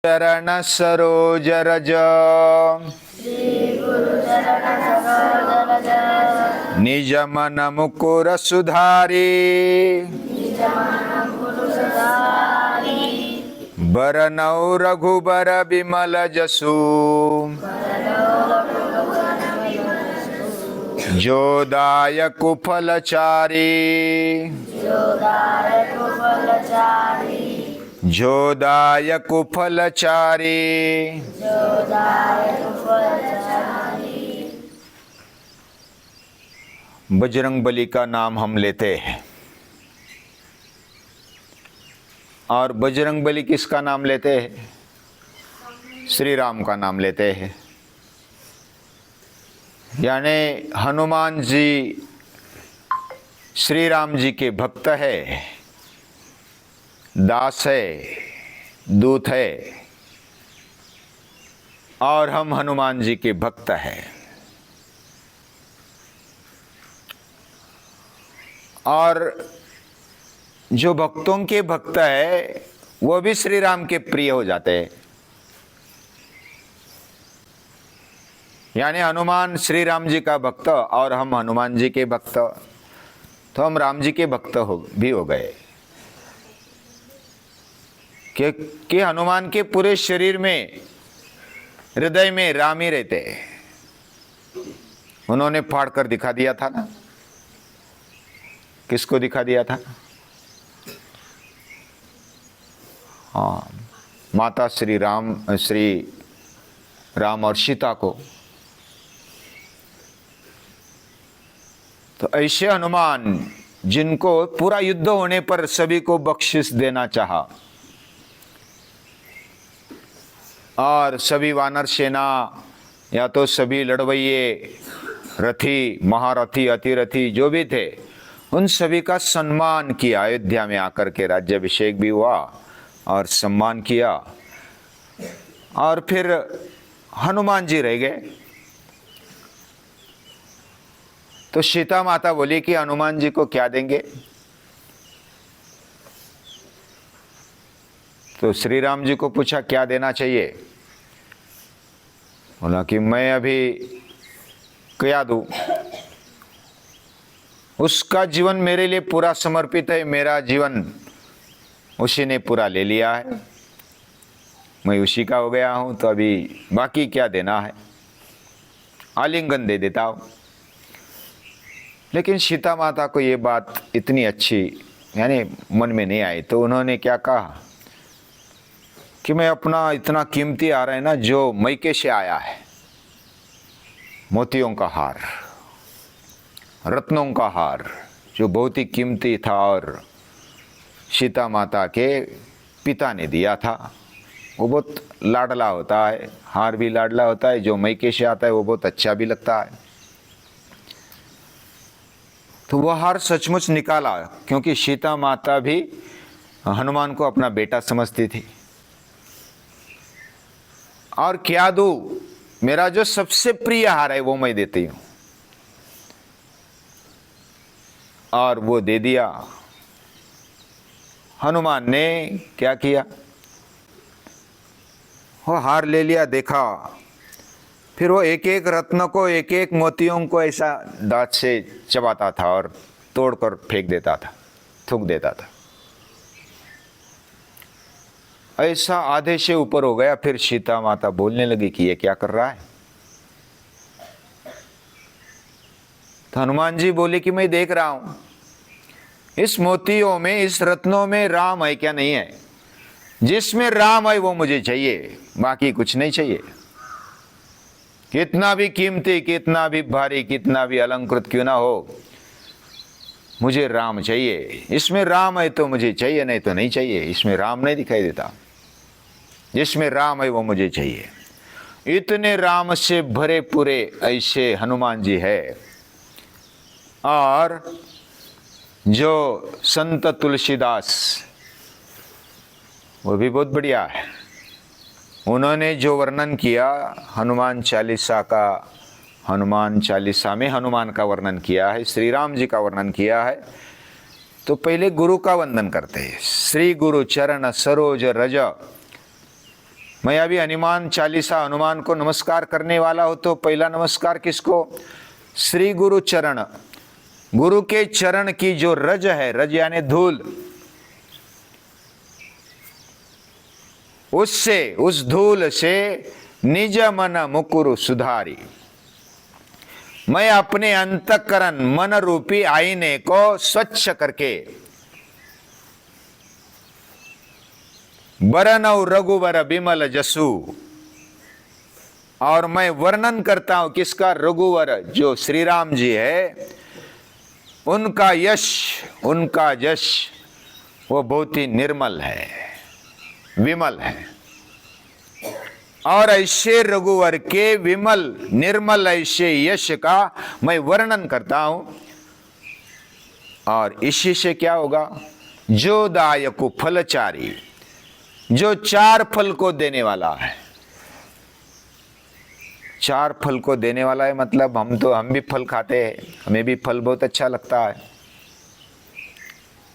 चरण सरोज रज निज मन मुकुर सुधारी बरनौ रघुबर बिमल जसु जो दायक फलचारी जोदायक फलचारी बजरंगबली का नाम हम लेते हैं। और बजरंगबली किसका नाम लेते हैं? श्री राम का नाम लेते हैं। यानी हनुमान जी श्री राम जी के भक्त है, दास है, दूत है, और हम हनुमान जी के भक्त हैं। और जो भक्तों के भक्त है वो भी श्री राम के प्रिय हो जाते हैं। यानी हनुमान श्री राम जी का भक्त और हम हनुमान जी के भक्त, तो हम राम जी के भक्त भी हो गए। कि हनुमान के पूरे शरीर में, हृदय में राम ही रहते हैं। उन्होंने फाड़ कर दिखा दिया था ना। किसको दिखा दिया था? हाँ, माता श्री राम और सीता को। तो ऐसे हनुमान जिनको पूरा युद्ध होने पर सभी को बख्शिश देना चाहा और सभी वानर सेना या तो सभी लड़वैये, रथी, महारथी, अतिरथी जो भी थे, उन सभी का सम्मान किया। अयोध्या में आकर के राज्याभिषेक भी हुआ और सम्मान किया। और फिर हनुमान जी रह गए। तो सीता माता बोली कि हनुमान जी को क्या देंगे? तो श्री राम जी को पूछा क्या देना चाहिए? बोला कि मैं अभी क्या दूं? उसका जीवन मेरे लिए पूरा समर्पित है, मेरा जीवन उसी ने पूरा ले लिया है, मैं उसी का हो गया हूं, तो अभी बाकी क्या देना है? आलिंगन दे देता हूं। लेकिन सीता माता को ये बात इतनी अच्छी यानी मन में नहीं आई, तो उन्होंने क्या कहा कि मैं अपना इतना कीमती हार है ना, जो मैके से आया है, मोतियों का हार, रत्नों का हार, जो बहुत ही कीमती था और सीता माता के पिता ने दिया था, वो बहुत लाडला होता है, हार भी लाडला होता है, जो मैके से आता है वो बहुत अच्छा भी लगता है। तो वह हार सचमुच निकाला, क्योंकि सीता माता भी हनुमान को अपना बेटा समझती थी। और क्या दूं? मेरा जो सबसे प्रिय हार है वो मैं देती हूं। और वो दे दिया। हनुमान ने क्या किया? वो हार ले लिया, देखा, फिर वो एक एक रत्न को, एक एक मोतियों को ऐसा दांत से चबाता था और तोड़कर फेंक देता था, थूक देता था। ऐसा आधे से ऊपर हो गया। फिर सीता माता बोलने लगी कि ये क्या कर रहा है? तो हनुमान जी बोले कि मैं देख रहा हूं इस मोतियों में, इस रत्नों में राम है क्या नहीं है। जिसमें राम है वो मुझे चाहिए, बाकी कुछ नहीं चाहिए। कितना भी कीमती, कितना भी भारी, कितना भी अलंकृत क्यों ना हो, मुझे राम चाहिए। इसमें राम है तो मुझे चाहिए, नहीं तो नहीं चाहिए। इसमें राम नहीं दिखाई देता, जिसमें राम है वो मुझे चाहिए। इतने राम से भरे पूरे ऐसे हनुमान जी है। और जो संत तुलसीदास, वो भी बहुत बढ़िया है। उन्होंने जो वर्णन किया हनुमान चालीसा का, हनुमान चालीसा में हनुमान का वर्णन किया है, श्री राम जी का वर्णन किया है। तो पहले गुरु का वंदन करते हैं। श्री गुरु चरण सरोज रज मैं अभी हनुमान चालीसा हनुमान को नमस्कार करने वाला हूं, तो पहला नमस्कार किसको? श्री गुरु चरण। गुरु के चरण की जो रज है, रज यानी धूल, उससे, उस धूल से निज मन मुकुरु सुधारी। मैं अपने अंतःकरण मन रूपी आईने को स्वच्छ करके बरनौ रघुवर बिमल जसु, और मैं वर्णन करता हूं किसका? रघुवर, जो श्री राम जी है, उनका यश, उनका यश वो बहुत ही निर्मल है, विमल है। और ऐसे रघुवर के विमल निर्मल ऐसे यश का मैं वर्णन करता हूं। और इसी से क्या होगा? जो दायक फलचारी, जो 4 फल को देने वाला है। 4 फल को देने वाला है मतलब हम भी फल खाते हैं, हमें भी फल बहुत अच्छा लगता है।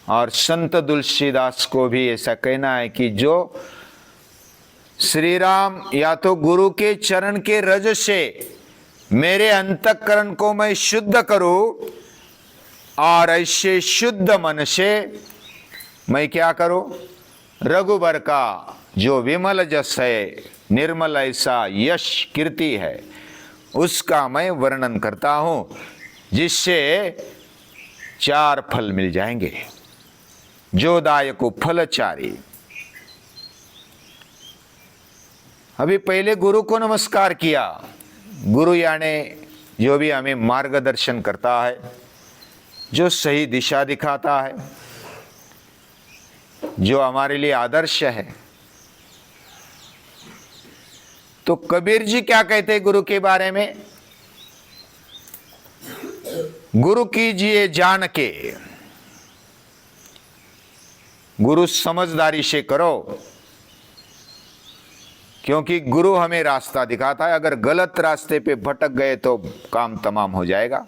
और संत तुलसीदास को भी ऐसा कहना है कि जो श्री राम या तो गुरु के चरण के रज से मेरे अंतःकरण को मैं शुद्ध करूं, और ऐसे शुद्ध मन से मैं क्या करूं? रघुवर का जो विमल जस है, निर्मल ऐसा यश कीर्ति है, उसका मैं वर्णन करता हूं, जिससे 4 फल मिल जाएंगे। जो दायक फलचारी। अभी पहले गुरु को नमस्कार किया। गुरु यानी जो भी हमें मार्गदर्शन करता है, जो सही दिशा दिखाता है, जो हमारे लिए आदर्श है। तो कबीर जी क्या कहते हैं गुरु के बारे में? गुरु कीजिए जान के, गुरु समझदारी से करो, क्योंकि गुरु हमें रास्ता दिखाता है। अगर गलत रास्ते पे भटक गए तो काम तमाम हो जाएगा।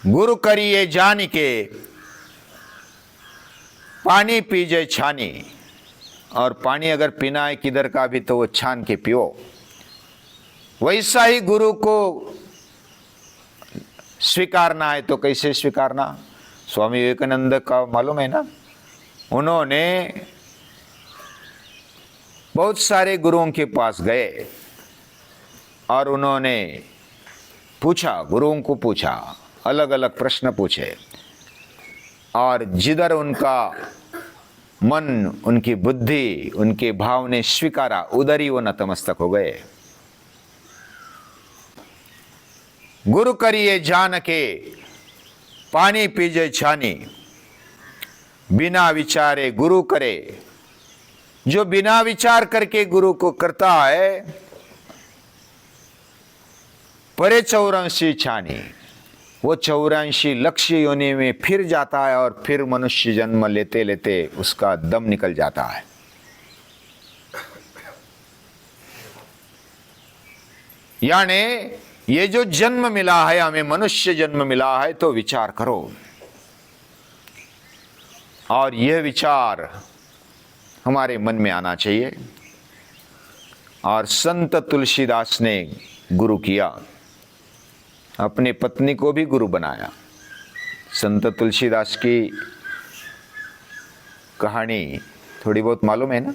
गुरु करिए जान के, पानी पीजे छानी। और पानी अगर पीना है किधर का भी तो वो छान के पियो। वैसा ही गुरु को स्वीकारना है तो कैसे स्वीकारना? स्वामी विवेकानंद का मालूम है ना, उन्होंने बहुत सारे गुरुओं के पास गए और उन्होंने पूछा, गुरुओं को पूछा, अलग अलग प्रश्न पूछे, और जिधर उनका मन, उनकी बुद्धि, उनके भाव ने स्वीकारा, उधर ही वो नतमस्तक हो गए। गुरु करिए जान के, पानी पीजे छानी। बिना विचारे गुरु करे। जो बिना विचार करके गुरु को करता है, परे 84 छानी, वो 84 लक्ष्य योनि में फिर जाता है और फिर मनुष्य जन्म लेते लेते उसका दम निकल जाता है। यानी ये जो जन्म मिला है हमें, मनुष्य जन्म मिला है, तो विचार करो। और यह विचार हमारे मन में आना चाहिए। और संत तुलसीदास ने गुरु किया, अपनी पत्नी को भी गुरु बनाया। संत तुलसीदास की कहानी थोड़ी बहुत मालूम है ना।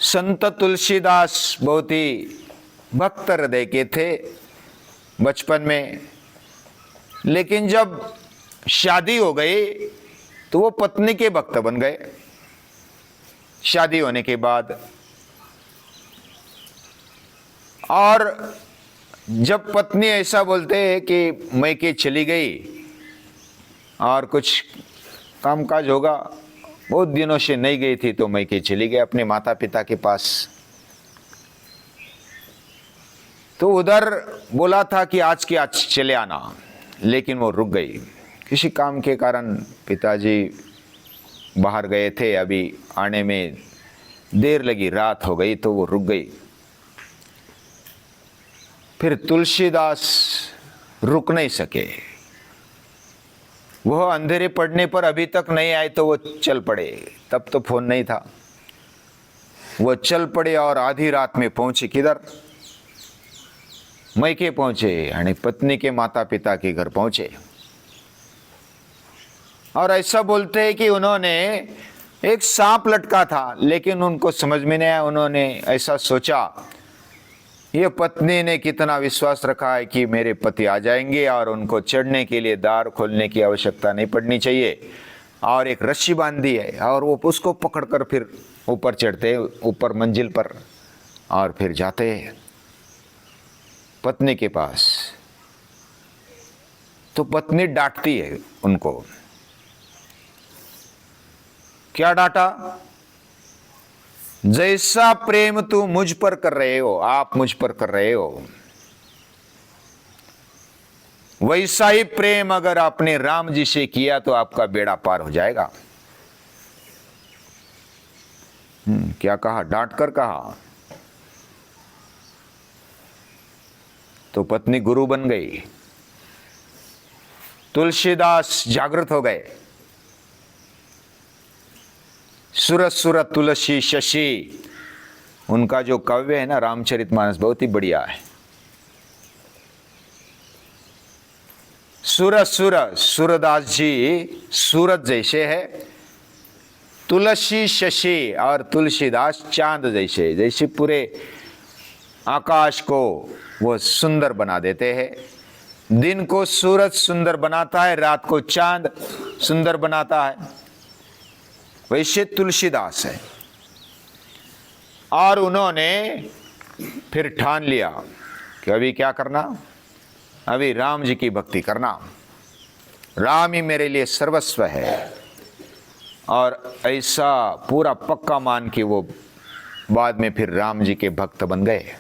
संत तुलसीदास बहुत ही भक्त हृदय के थे बचपन में, लेकिन जब शादी हो गई तो वो पत्नी के भक्त बन गए। शादी होने के बाद, और जब पत्नी ऐसा बोलते हैं कि मैके चली गई और कुछ कामकाज होगा, बहुत दिनों से नहीं गई थी तो मैके चली गई अपने माता पिता के पास। तो उधर बोला था कि आज के आज चले आना, लेकिन वो रुक गई। किसी काम के कारण पिताजी बाहर गए थे, अभी आने में देर लगी, रात हो गई तो वो रुक गई। फिर तुलसीदास रुक नहीं सके, वह अंधेरे पड़ने पर अभी तक नहीं आए तो वो चल पड़े, तब तो फोन नहीं था। वो चल पड़े और आधी रात में पहुंचे किधर, मैके पहुंचे, यानी पत्नी के माता पिता के घर पहुंचे। और ऐसा बोलते हैं कि उन्होंने एक सांप लटका था, लेकिन उनको समझ में नहीं आया। उन्होंने ऐसा सोचा, ये पत्नी ने कितना विश्वास रखा है कि मेरे पति आ जाएंगे और उनको चढ़ने के लिए द्वार खोलने की आवश्यकता नहीं पड़नी चाहिए, और एक रस्सी बांधी है और वो उसको पकड़कर फिर ऊपर चढ़ते, ऊपर मंजिल पर, और फिर जाते पत्नी के पास। तो पत्नी डांटती है उनको। क्या डांटा? जैसा प्रेम तू मुझ पर कर रहे हो, आप मुझ पर कर रहे हो, वैसा ही प्रेम अगर आपने राम जी से किया तो आपका बेड़ा पार हो जाएगा। क्या कहा? डांट कर कहा। तो पत्नी गुरु बन गई। तुलसीदास जागृत हो गए। सुरत सुरत तुलसी शशि, उनका जो काव्य है ना रामचरितमानस, बहुत ही बढ़िया है। सूरत सूरदास जी सूरत जैसे है, तुलसी शशि और तुलसीदास चांद जैसे, जैसे पूरे आकाश को वो सुंदर बना देते हैं। दिन को सूरज सुंदर बनाता है, रात को चांद सुंदर बनाता है, वैसे तुलसीदास है। और उन्होंने फिर ठान लिया कि अभी क्या करना, अभी राम जी की भक्ति करना, राम ही मेरे लिए सर्वस्व है। और ऐसा पूरा पक्का मान के वो बाद में फिर राम जी के भक्त बन गए।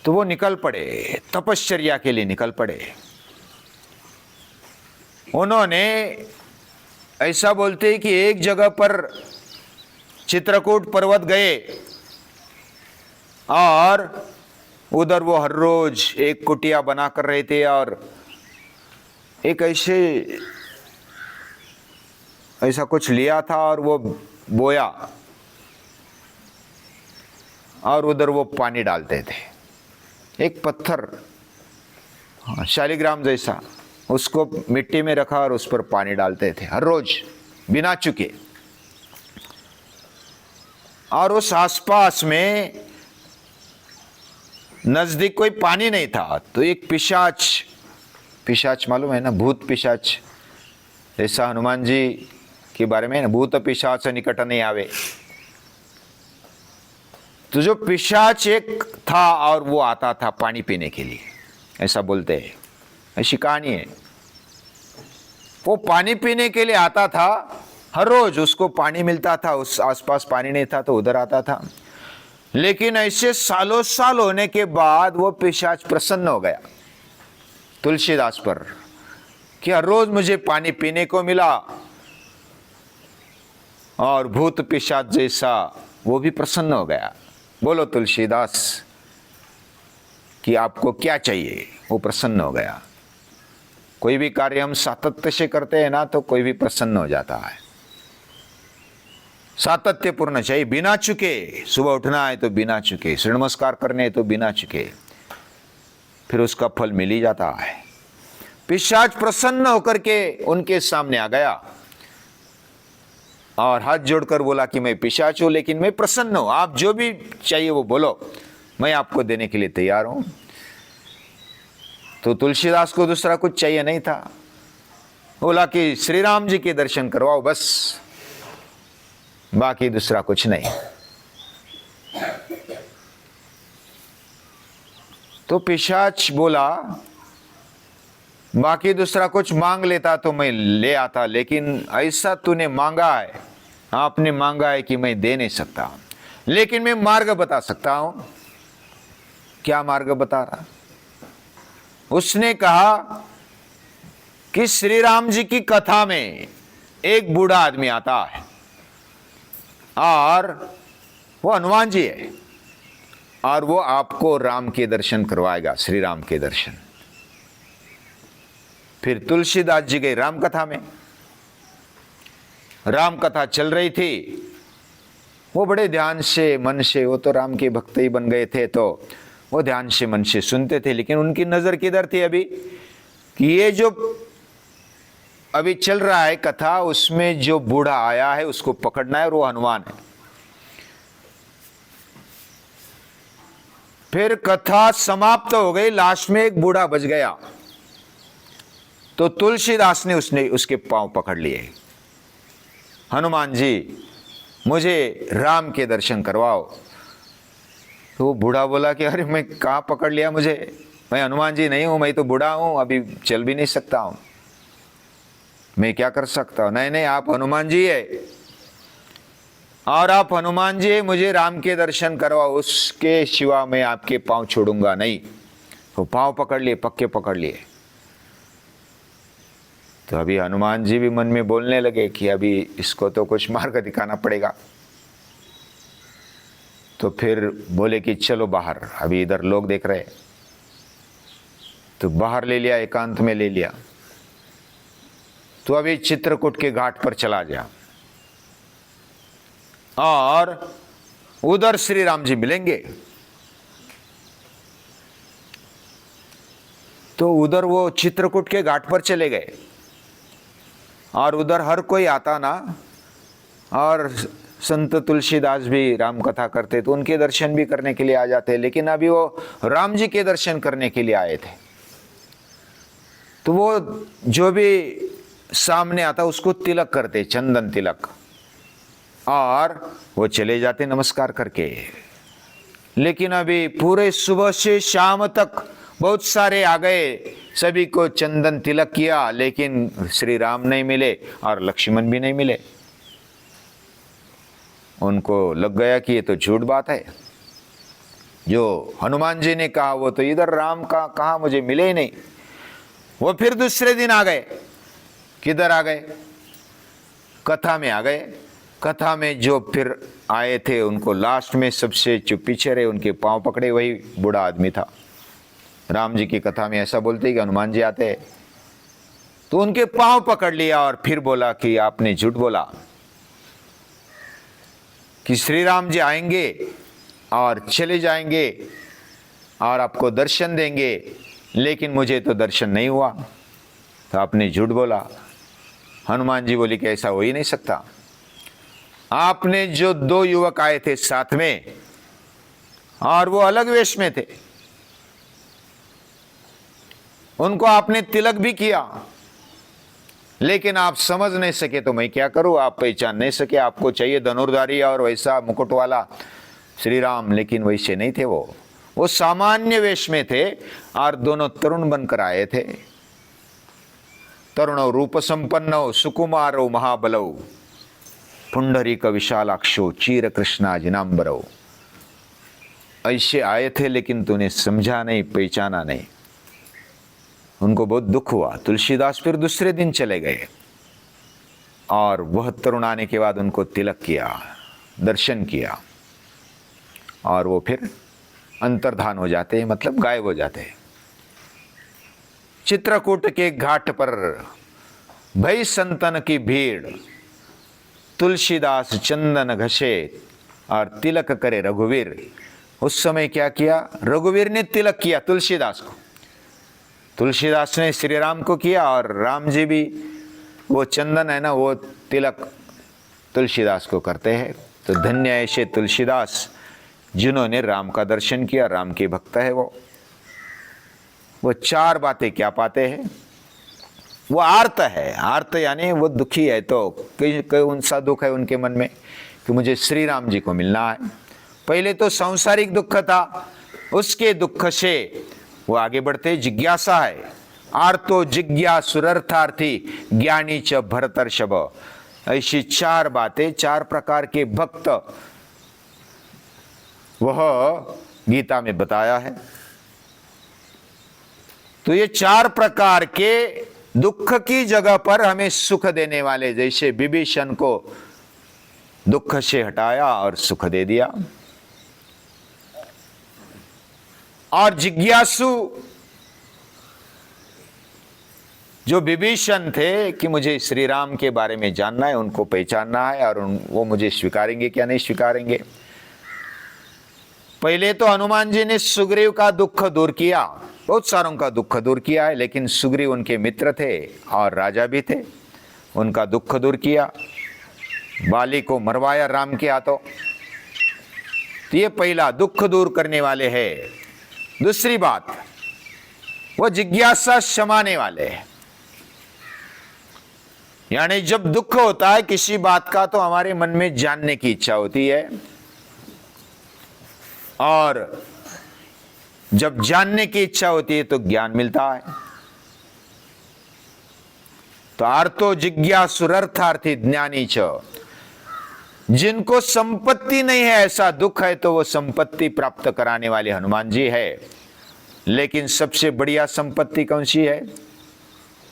तो वो निकल पड़े, तपश्चर्या के लिए निकल पड़े। उन्होंने ऐसा बोलते हैं कि एक जगह पर चित्रकूट पर्वत गए और उधर वो हर रोज एक कुटिया बना कर रहे थे, और एक ऐसा कुछ लिया था और वो बोया, और उधर वो पानी डालते थे। एक पत्थर शालिग्राम जैसा, उसको मिट्टी में रखा और उस पर पानी डालते थे हर रोज बिना चुके। और उस आसपास में नजदीक कोई पानी नहीं था, तो एक पिशाच मालूम है ना, भूत पिशाच, जैसा हनुमान जी के बारे में ना, भूत पिशाच निकट नहीं आवे। तो जो पिशाच एक था और वो आता था पानी पीने के लिए, ऐसा बोलते हैं, ऐसी कहानी है। वो पानी पीने के लिए आता था, हर रोज उसको पानी मिलता था, उस आसपास पानी नहीं था तो उधर आता था। लेकिन ऐसे सालों साल होने के बाद वो पिशाच प्रसन्न हो गया तुलसीदास पर कि हर रोज मुझे पानी पीने को मिला, और भूत पिशाच जैसा वो भी प्रसन्न हो गया। बोलो तुलसीदास कि आपको क्या चाहिए, वो प्रसन्न हो गया। कोई भी कार्य हम सातत्य से करते हैं ना, तो कोई भी प्रसन्न हो जाता है। सातत्यपूर्ण चाहिए, बिना चुके। सुबह उठना है तो बिना चुके, सूर्य नमस्कार करने हैं तो बिना चुके, फिर उसका फल मिल ही जाता है। पिशाच प्रसन्न होकर के उनके सामने आ गया और हाथ जोड़कर बोला कि मैं पिशाच हूं, लेकिन मैं प्रसन्न हूं, आप जो भी चाहिए वो बोलो, मैं आपको देने के लिए तैयार हूं। तो तुलसीदास को दूसरा कुछ चाहिए नहीं था, बोला कि श्री राम जी के दर्शन करवाओ बस, बाकी दूसरा कुछ नहीं। तो पिशाच बोला बाकी दूसरा कुछ मांग लेता तो मैं ले आता, लेकिन ऐसा तूने मांगा है, आपने मांगा है कि मैं दे नहीं सकता, लेकिन मैं मार्ग बता सकता हूं। क्या मार्ग बता रहा? उसने कहा कि श्री राम जी की कथा में एक बूढ़ा आदमी आता है और वो हनुमान जी है, और वो आपको राम के दर्शन करवाएगा, श्री राम के दर्शन। फिर तुलसीदास जी गए राम कथा में। राम कथा चल रही थी, वो बड़े ध्यान से मन से, वो तो राम के भक्त ही बन गए थे, तो वो ध्यान से मन से सुनते थे। लेकिन उनकी नजर किधर थी अभी, कि ये जो अभी चल रहा है कथा, उसमें जो बूढ़ा आया है उसको पकड़ना है, और वो हनुमान है। फिर कथा समाप्त हो गई, लास्ट में एक बूढ़ा बच गया, तो तुलसीदास ने उसके पांव पकड़ लिए। हनुमान जी, मुझे राम के दर्शन करवाओ। तो वो बूढ़ा बोला कि अरे मैं कहाँ पकड़ लिया मुझे, मैं हनुमान जी नहीं हूं, मैं तो बूढ़ा हूं, अभी चल भी नहीं सकता हूं, मैं क्या कर सकता हूं। नहीं नहीं, आप हनुमान जी है, और आप हनुमान जी है, मुझे राम के दर्शन करवाओ, उसके सिवा मैं आपके पांव छोड़ूंगा नहीं। तो पांव पकड़ लिए, पक्के पकड़ लिए। तो अभी हनुमान जी भी मन में बोलने लगे कि अभी इसको तो कुछ मार्ग दिखाना पड़ेगा। तो फिर बोले कि चलो बाहर, अभी इधर लोग देख रहे। तो बाहर ले लिया, एकांत में ले लिया। तो अभी चित्रकूट के घाट पर चला गया, और उधर श्री राम जी मिलेंगे। तो उधर वो चित्रकूट के घाट पर चले गए, और उधर हर कोई आता ना, और संत तुलसीदास भी राम कथा करते, तो उनके दर्शन भी करने के लिए आ जाते। लेकिन अभी वो राम जी के दर्शन करने के लिए आए थे। तो वो जो भी सामने आता उसको तिलक करते, चंदन तिलक, और वो चले जाते नमस्कार करके। लेकिन अभी पूरे सुबह से शाम तक बहुत सारे आ गए, सभी को चंदन तिलक किया, लेकिन श्री राम नहीं मिले और लक्ष्मण भी नहीं मिले। उनको लग गया कि ये तो झूठ बात है, जो हनुमान जी ने कहा वो तो इधर राम का कहा, मुझे मिले ही नहीं। वो फिर दूसरे दिन आ गए। किधर आ गए? कथा में आ गए। कथा में जो फिर आए थे, उनको लास्ट में सबसे जो पीछे रहे, उनके पांव पकड़े वही बूढ़ा आदमी था। राम जी की कथा में ऐसा बोलते कि हनुमान जी आते, तो उनके पांव पकड़ लिया और फिर बोला कि आपने झूठ बोला कि श्री राम जी आएंगे और चले जाएंगे और आपको दर्शन देंगे, लेकिन मुझे तो दर्शन नहीं हुआ, तो आपने झूठ बोला। हनुमान जी बोली कि ऐसा हो ही नहीं सकता। आपने जो दो युवक आए थे साथ में, और वो अलग वेश में थे, उनको आपने तिलक भी किया, लेकिन आप समझ नहीं सके, तो मैं क्या करूं, आप पहचान नहीं सके। आपको चाहिए धनुर्धारी और वैसा मुकुट वाला श्री राम, लेकिन वैसे नहीं थे। वो सामान्य वेश में थे, और दोनों तरुण बनकर आए थे। तरुणो रूप संपन्नो सुकुमारो महाबलो पुंडरीक विशालाक्षो चीर कृष्णा जिनांबरो। ऐसे आए थे, लेकिन तूने समझा नहीं, पहचाना नहीं। उनको बहुत दुख हुआ। तुलसीदास फिर दूसरे दिन चले गए, और वह तरुण आने के बाद उनको तिलक किया, दर्शन किया, और वो फिर अंतर्धान हो जाते हैं, मतलब गायब हो जाते हैं। चित्रकूट के घाट पर भई संतन की भीड़, तुलसीदास चंदन घसे और तिलक करे रघुवीर। उस समय क्या किया? रघुवीर ने तिलक किया तुलसीदास को, तुलसीदास ने श्री राम को किया, और राम जी भी वो चंदन है ना, वो तिलक तुलसीदास को करते हैं। तो धन्य ऐसे तुलसीदास जिन्होंने राम का दर्शन किया, राम के भक्त है वो चार बातें क्या पाते हैं? वो आर्त है। आर्त यानी वो दुखी है, तो कई उनसा दुख है उनके मन में कि मुझे श्री राम जी को मिलना है। पहले तो सांसारिक दुख था, उसके दुख से वो आगे बढ़ते। जिज्ञासा है, आर्तो जिज्ञासुरर्थार्थी ज्ञानी च भरतर्षभ। ऐसी चार बातें, चार प्रकार के भक्त वह गीता में बताया है। तो ये चार प्रकार के दुख की जगह पर हमें सुख देने वाले, जैसे विभीषण को दुख से हटाया और सुख दे दिया, और जिज्ञासु जो विभीषण थे कि मुझे श्री राम के बारे में जानना है, उनको पहचानना है, और वो मुझे स्वीकारेंगे क्या नहीं स्वीकारेंगे। पहले तो हनुमान जी ने सुग्रीव का दुख दूर किया, बहुत सारों का दुख दूर किया है, लेकिन सुग्रीव उनके मित्र थे और राजा भी थे, उनका दुख दूर किया, बाली को मरवाया राम के हाथों। तो ये पहला दुख दूर करने वाले हैं। दूसरी बात, वो जिज्ञासा शमाने वाले हैं। यानी जब दुख होता है किसी बात का तो हमारे मन में जानने की इच्छा होती है, और जब जानने की इच्छा होती है तो ज्ञान मिलता है। तो आर्तो जिज्ञासुरर्थार्थी ज्ञानी च, जिनको संपत्ति नहीं है ऐसा दुख है तो वो संपत्ति प्राप्त कराने वाले हनुमान जी है। लेकिन सबसे बढ़िया संपत्ति कौन सी है?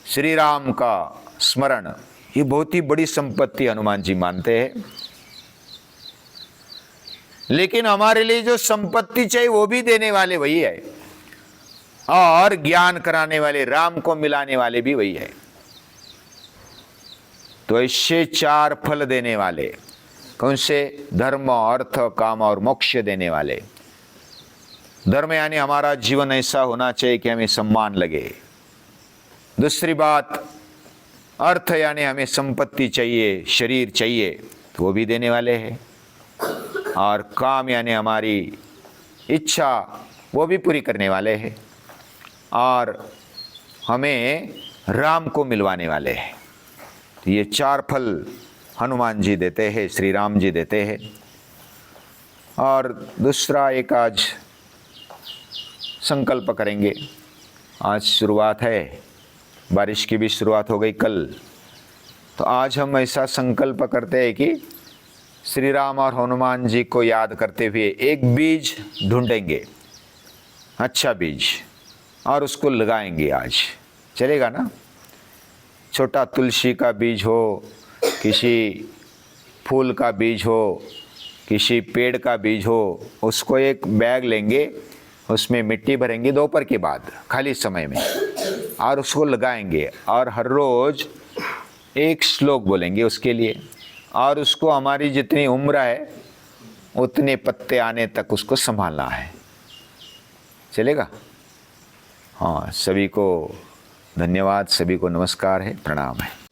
श्री राम का स्मरण। ये बहुत ही बड़ी संपत्ति हनुमान जी मानते हैं। लेकिन हमारे लिए जो संपत्ति चाहिए वो भी देने वाले वही है, और ज्ञान कराने वाले, राम को मिलाने वाले भी वही है। तो इससे 4 फल देने वाले कौन से? धर्म, अर्थ, काम और मोक्ष देने वाले। धर्म यानी हमारा जीवन ऐसा होना चाहिए कि हमें सम्मान लगे। दूसरी बात, अर्थ यानी हमें संपत्ति चाहिए, शरीर चाहिए, तो वो भी देने वाले हैं। और काम यानी हमारी इच्छा, वो भी पूरी करने वाले हैं। और हमें राम को मिलवाने वाले हैं। तो ये 4 फल हनुमान जी देते हैं, श्री राम जी देते हैं। और दूसरा एक आज संकल्प करेंगे। आज शुरुआत है, बारिश की भी शुरुआत हो गई कल, तो आज हम ऐसा संकल्प करते हैं कि श्री राम और हनुमान जी को याद करते हुए एक बीज ढूंढेंगे, अच्छा बीज, और उसको लगाएंगे। आज चलेगा ना? छोटा तुलसी का बीज हो, किसी फूल का बीज हो, किसी पेड़ का बीज हो, उसको एक बैग लेंगे, उसमें मिट्टी भरेंगे दोपहर के बाद खाली समय में, और उसको लगाएंगे। और हर रोज़ एक श्लोक बोलेंगे उसके लिए, और उसको हमारी जितनी उम्र है उतने पत्ते आने तक उसको संभालना है। चलेगा? हाँ, सभी को धन्यवाद, सभी को नमस्कार है, प्रणाम है।